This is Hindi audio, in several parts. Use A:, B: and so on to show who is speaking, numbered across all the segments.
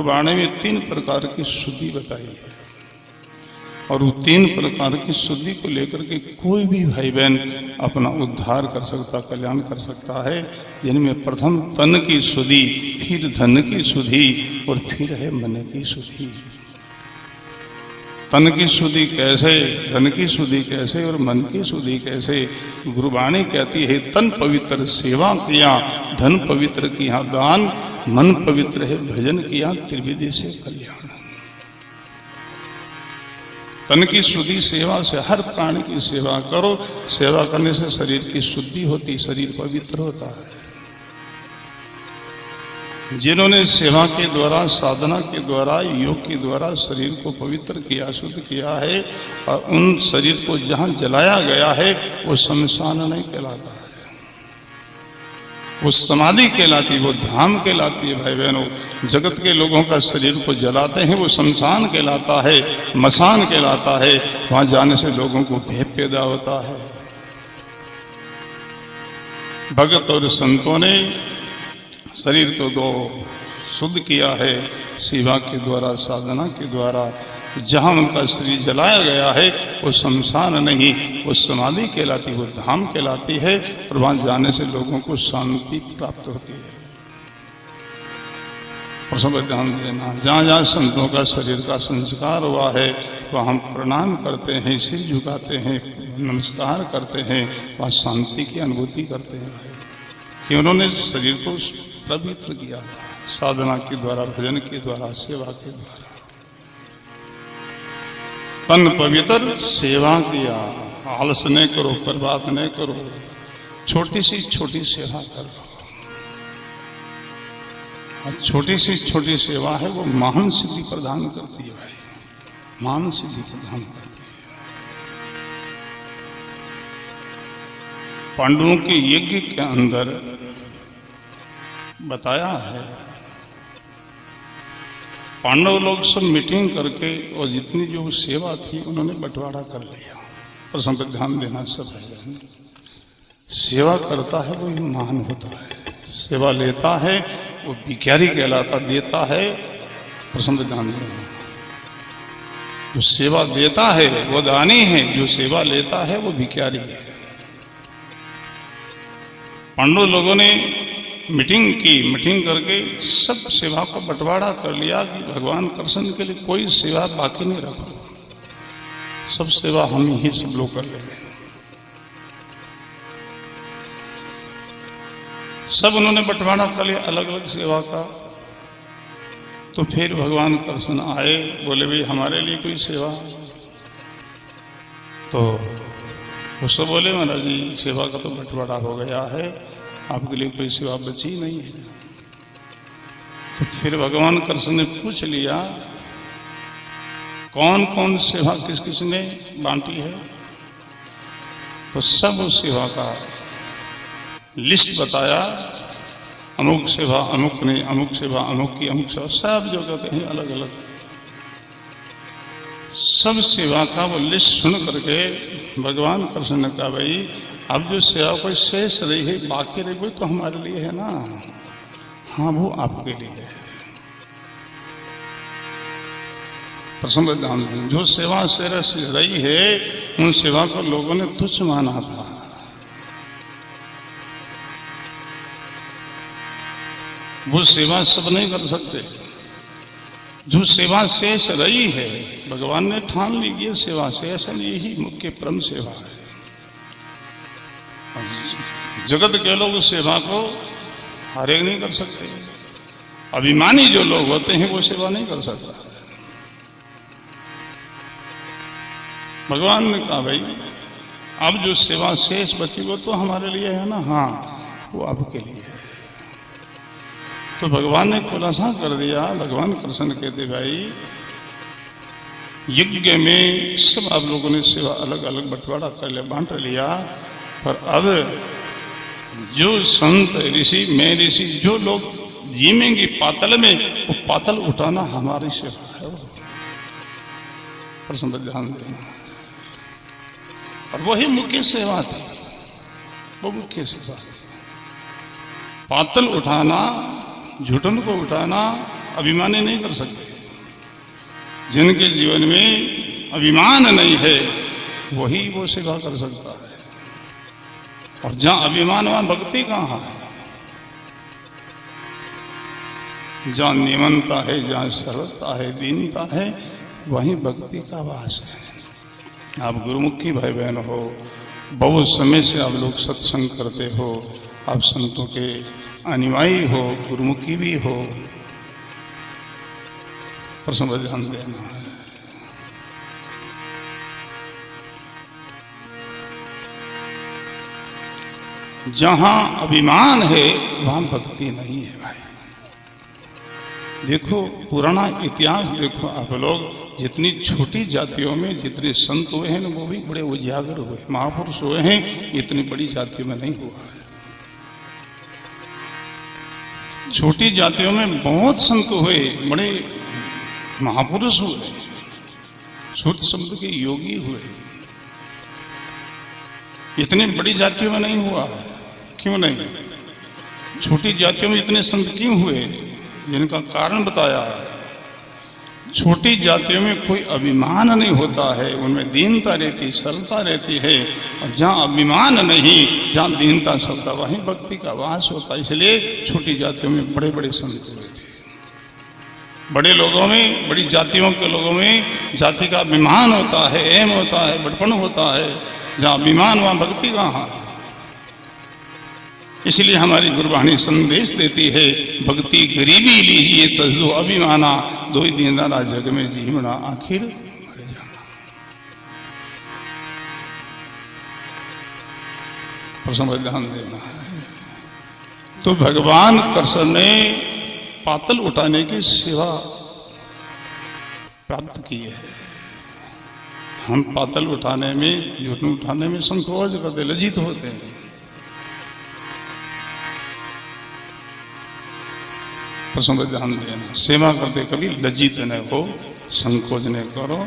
A: गुरबाणी में 3 प्रकार की शुद्धि बताई है और वो 3 प्रकार की शुद्धि को लेकर के कोई भी भाई बहन अपना उद्धार कर सकता, कल्याण कर सकता है। जिनमें प्रथम तन की शुद्धि, फिर धन की शुद्धि और फिर है मन की शुद्धि। तन की शुद्धि कैसे, धन की शुद्धि कैसे और मन की शुद्धि कैसे? गुरबाणी कहती है तन पवित्र सेवा किया, धन पवित्र किया दान, मन पवित्र है भजन किया, त्रिविधि से कल्याण। तन की शुद्धि सेवा से, हर प्राणी की सेवा करो। सेवा करने से शरीर की शुद्धि होती, शरीर पवित्र होता है। जिन्होंने सेवा के द्वारा, साधना के द्वारा, योग के द्वारा शरीर को पवित्र किया, शुद्ध किया है और उन शरीर को जहां जलाया गया है वो शमशान नहीं कहलाता है, वो समाधि कहलाती, वो धाम कहलाती है। भाई बहनों, जगत के लोगों का शरीर को जलाते हैं वो शमशान कहलाता है, मसान कहलाता है। वहां जाने से लोगों को भय पैदा होता है। भगत और संतों ने शरीर को दो शुद्ध किया है सेवा के द्वारा, साधना के द्वारा। जहां उनका शरीर जलाया गया है वो शमशान नहीं, वो समाधि कहलाती, वो धाम कहलाती है और वहां जाने से लोगों को शांति प्राप्त होती है। और सब ध्यान देना, जहां जहां संतों का शरीर का संस्कार हुआ है वहां हम प्रणाम करते हैं, सिर झुकाते हैं, नमस्कार करते हैं, वहां शांति की अनुभूति करते हैं कि उन्होंने शरीर को पवित्र किया था साधना के द्वारा, भजन के द्वारा, सेवा के द्वारा। तन पवित्र सेवा किया, आलस नहीं करो, बर्बाद नहीं करो, छोटी सी छोटी सेवा करो। छोटी सी छोटी सेवा है वो महान सिद्धि प्रदान करती है भाई, महान सिद्धि प्रदान करती है। पांडवों के यज्ञ के अंदर बताया है, पांडव लोग सब मीटिंग करके और जितनी जो सेवा थी उन्होंने बंटवारा कर लिया। और सब पर ध्यान देना, सब है सेवा करता है वो ही महान होता है, सेवा लेता है वो भिखारी कहलाता, देता है। प्रसन्न ध्यान देना, जो सेवा देता है वो दानी है, जो सेवा लेता है वो भिखारी है। पांडव लोगों ने मीटिंग की, मीटिंग करके सब सेवा को बंटवारा कर लिया कि भगवान कृष्ण के लिए कोई सेवा बाकी नहीं रखो, सब सेवा हम ही सब लोग कर लेंगे। सब उन्होंने बंटवारा कर लिया अलग अलग सेवा का। तो फिर भगवान कृष्ण आए, बोले भाई हमारे लिए कोई सेवा? तो वो सब बोले महाराज जी सेवा का तो बंटवारा हो गया है, आपके लिए कोई सेवा बची नहीं है। तो फिर भगवान कृष्ण ने पूछ लिया कौन कौन सेवा किस किस ने बांटी है। तो सब उस सेवा का लिस्ट बताया, अमुक सेवा अमुक ने, अमुक सेवा अमुक की, अमुक सेवा, सब जो कहते हैं अलग अलग सब सेवा का वो लिस्ट सुन करके भगवान कृष्ण ने कहा भाई अब जो सेवा कोई शेष रही है, बाकी रही, वो तो हमारे लिए है ना। हाँ वो आपके लिए है। प्रसन्न ध्यान, जो सेवा शेष रही है उन सेवा को लोगों ने तुच्छ माना था। वो सेवा सब नहीं कर सकते। जो सेवा शेष रही है भगवान ने ठान ली, ये सेवा शेष है, यही मुख्य परम सेवा है। जगत के लोग उस सेवा को हर एक नहीं कर सकते। अभिमानी जो लोग होते हैं वो सेवा नहीं कर सकता। भगवान ने कहा भाई अब जो सेवा शेष बची वो तो हमारे लिए है ना। हाँ वो आपके लिए है। तो भगवान ने खुलासा कर दिया, भगवान कृष्ण कहते भाई यज्ञ में सब आप लोगों ने सेवा अलग अलग बंटवारा कर लिया, बांट लिया, पर अब जो संत ऋषि, मैं ऋषि, जो लोग जीमेंगे पातल में, वो पातल उठाना हमारी सेवा है। प्रसन्न ध्यान देना, और वही मुख्य सेवा थी, वो मुख्य सेवा थी। पातल उठाना, झुटन को उठाना, अभिमानी नहीं कर सकते। जिनके जीवन में अभिमान नहीं है वही वो सेवा कर सकता है। और जहां अभिमान वहां भक्ति कहाँ है? जहां निमनता है, जहां सरलता है, दीनता है, वहीं भक्ति का वास है। आप गुरुमुखी भाई बहन हो, बहुत समय से आप लोग सत्संग करते हो, आप संतों के अनुयायी हो, गुरुमुखी भी हो, पर समझ ध्यान देना है। जहां अभिमान है वहां भक्ति नहीं है भाई। देखो पुराना इतिहास देखो आप लोग, जितनी छोटी जातियों में जितने संत हुए हैं ना, वो भी बड़े उजागर हुए, महापुरुष हुए हैं, इतनी बड़ी जातियों में नहीं हुआ है। छोटी जातियों में बहुत संत हुए, बड़े महापुरुष हुए, शुद्ध शब्द के योगी हुए, इतनी बड़ी जातियों में नहीं हुआ है। क्यों नहीं? छोटी जातियों में इतने संत क्यों हुए? जिनका कारण बताया है। छोटी जातियों में कोई अभिमान नहीं होता है, उनमें दीनता रहती, सरलता रहती है। और जहाँ अभिमान नहीं, जहाँ दीनता सरलता, वहीं भक्ति का वास होता है। इसलिए छोटी जातियों में बड़े बड़े संत हुए थे। बड़े लोगों में, बड़ी जातियों के लोगों में जाति का अभिमान होता है, एम होता है, बड़पन होता है। जहाँ अभिमान वहाँ भक्ति कहाँ है? इसलिए हमारी गुरबाणी संदेश देती है, भक्ति गरीबी लीजिए तजदो अभिमाना, दो ही दीनदारा जग में जीवना आखिर मर जाना। और समझ ध्यान देना है। तो भगवान कृष्ण ने पातल उठाने की सेवा प्राप्त की है। हम पातल उठाने में, घुटने उठाने में संकोच करते, लज्जित होते हैं। पर समझ ध्यान देना, सेवा करते कभी लज्जित न हो, संकोच न करो।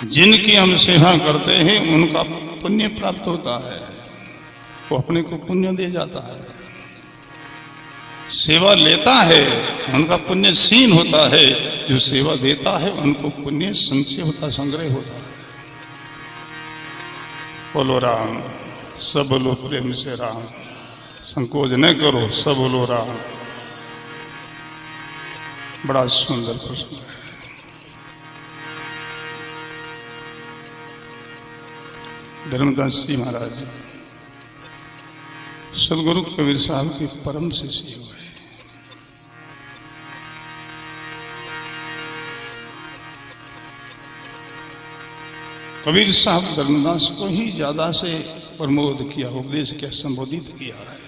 A: जिनकी हम सेवा करते हैं उनका पुण्य प्राप्त होता है, वो अपने को पुण्य दे जाता है। सेवा लेता है उनका पुण्य सीन होता है, जो सेवा देता है उनको पुण्य संचय होता, संग्रह होता है। बोलो राम, सब बोलो प्रेम से राम, संकोच न करो, सब बोलो राम। बड़ा सुंदर प्रश्न है। धर्मदास जी महाराज सदगुरु कबीर साहब के परम शिष्य हुए। कबीर साहब धर्मदास को ही ज्यादा से प्रमोद किया, उपदेश किया, संबोधित किया है।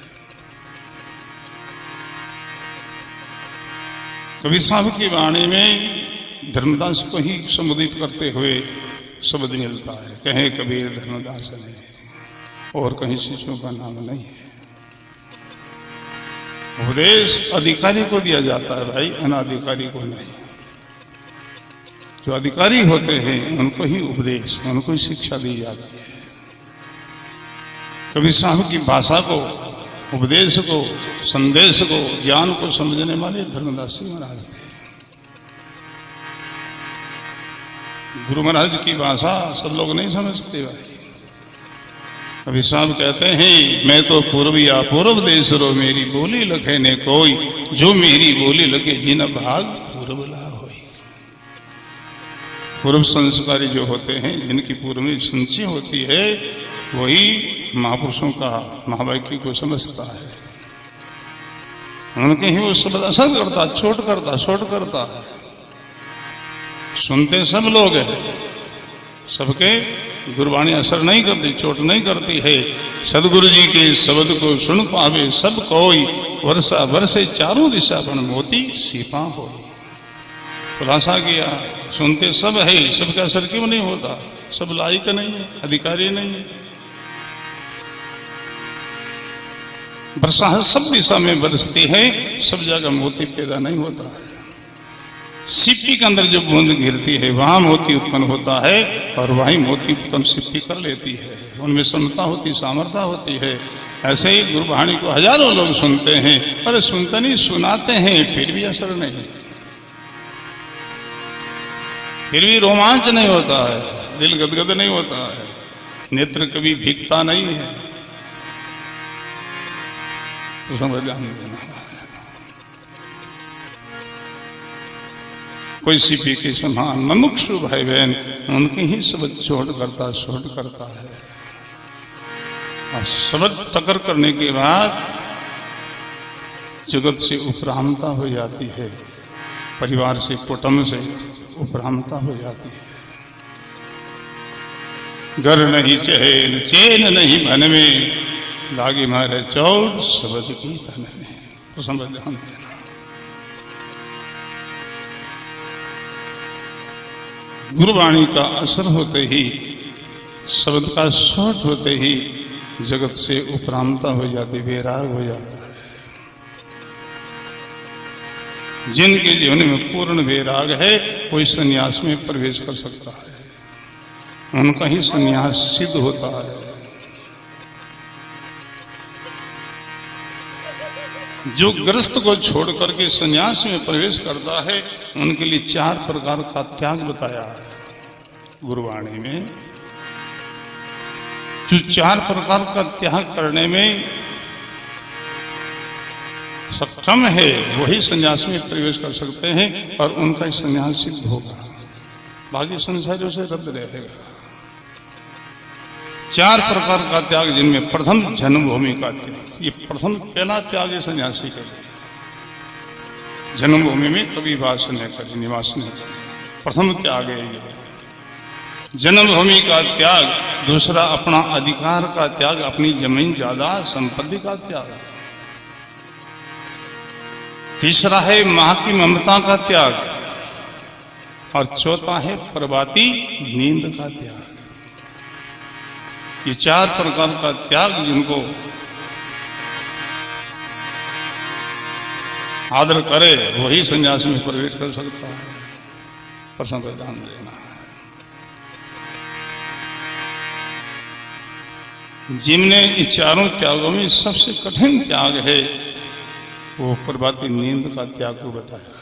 A: कबीर साहब की वाणी में धर्मदास को ही संबोधित करते हुए शब्द मिलता है, कहे कबीर धर्मदास ने, और कहीं शिष्यों का नाम नहीं है। उपदेश अधिकारी को दिया जाता है भाई, अनाधिकारी को नहीं। जो अधिकारी होते हैं उनको ही उपदेश, उनको ही शिक्षा दी जाती है। कबीर साहब की भाषा को, उपदेश को, संदेश को, ज्ञान को समझने वाले धर्मदास जी महाराज थे। गुरु महाराज की भाषा सब लोग नहीं समझते भाई। कबीर साहब कहते हैं, मैं तो पूर्विया पूर्व देश रो, मेरी बोली लखे ने कोई, जो मेरी बोली लगे जिन भाग पूर्व ला होई। पूर्व संस्कारी जो होते हैं, जिनकी पूर्व में संचय होती है, वही महापुरुषों का महावाक्य को समझता है। उनके ही वो शब्द असर करता, चोट करता है। सुनते सब लोग हैं, सबके गुरबाणी असर नहीं करती, चोट नहीं करती है। सदगुरु जी के शब्द को सुन पावे सब कोई, वर्षा वर्षे चारों दिशा पर मोती सीपा हो। खुलासा किया, सुनते सब है, सबका असर क्यों नहीं होता? सब लायक नहीं है, अधिकारी नहीं है। वर्षा सब दिशा में बरसती है, सब जगह मोती पैदा नहीं होता है। सिप्पी के अंदर जो बूंद गिरती है वहां मोती उत्पन्न होता है, और वही मोती उत्पन्न सिप्पी कर लेती है। उनमें क्षमता होती, सामर्थ्य होती है। ऐसे ही गुरबाणी को हजारों लोग सुनते हैं, पर सुनते नहीं, सुनाते हैं, फिर भी असर नहीं, फिर भी रोमांच नहीं होता है, दिल गदगद नहीं होता है, नेत्र कभी भीगता नहीं है। तो समझ ध्यान देना। कोई सीपी के समान मुमुक्षु भाई बहन उनके ही शब्द छोड़ करता है। और शब्द टकर करने के बाद जगत से उपरामता हो जाती है, परिवार से, कुटुंब से उपरामता हो जाती है। घर नहीं चैन, चैन नहीं मन में, लागे मारे चौड़ शब्द की तन में। तो समझ ध्यान देना। गुरबाणी का असर होते ही, शब्द का सोच होते ही जगत से उपरामता हो जाती, वैराग हो जाता है। जिनके जीवन में पूर्ण वैराग है कोई संन्यास में प्रवेश कर सकता है, उनका ही संन्यास सिद्ध होता है। जो गृहस्थ को छोड़ करके संन्यास में प्रवेश करता है उनके लिए 4 प्रकार का त्याग बताया है गुरबाणी में। जो 4 प्रकार का त्याग करने में सक्षम है वही संन्यास में प्रवेश कर सकते हैं और उनका संन्यास सिद्ध होगा, बाकी संसारियों से रद्द रहेगा। 4 प्रकार का त्याग, जिनमें प्रथम जन्मभूमि का त्याग, ये प्रथम पहला त्याग है सन्यासी का। जन्मभूमि में कभी वास न करे, निवास न करे, प्रथम त्याग है ये जन्मभूमि का त्याग। दूसरा अपना अधिकार का त्याग, अपनी जमीन जायदाद संपत्ति का त्याग। तीसरा है मां की ममता का त्याग और चौथा है प्रभाती नींद का त्याग। ये 4 प्रकार का त्याग जिनको आदर करे वही संन्यास में प्रवेश कर सकता है। प्रश्न पर ध्यान देना है। जिनने इन 4 त्यागों में सबसे कठिन त्याग है वो प्रभाती नींद का त्याग को बताया है।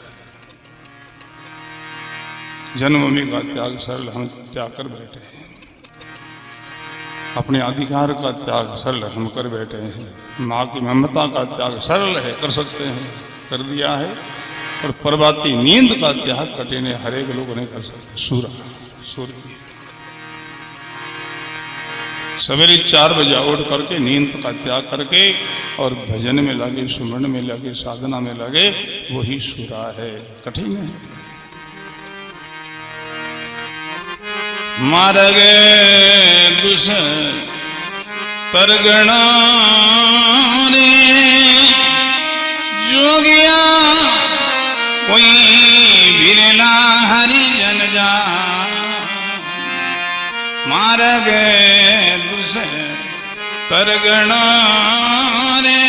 A: जन्मभूमि का त्याग सरल हम त्याग कर बैठे हैं, अपने अधिकार का त्याग सरल हम कर बैठे हैं, माँ की ममता का त्याग सरल है, कर सकते हैं, कर दिया है। और प्रभाती नींद का त्याग कठिन है, हर एक लोग नहीं कर सकते। सूर्य सवेरे 4 बजे उठ करके नींद का त्याग करके और भजन में लगे, सुमरण में लगे, साधना में लगे, वही सूरा है। कठिन है। मार्ग दुष परगणा रे जोगिया कोई बिरला हरिजन जा। मार्ग दुष परगणा रे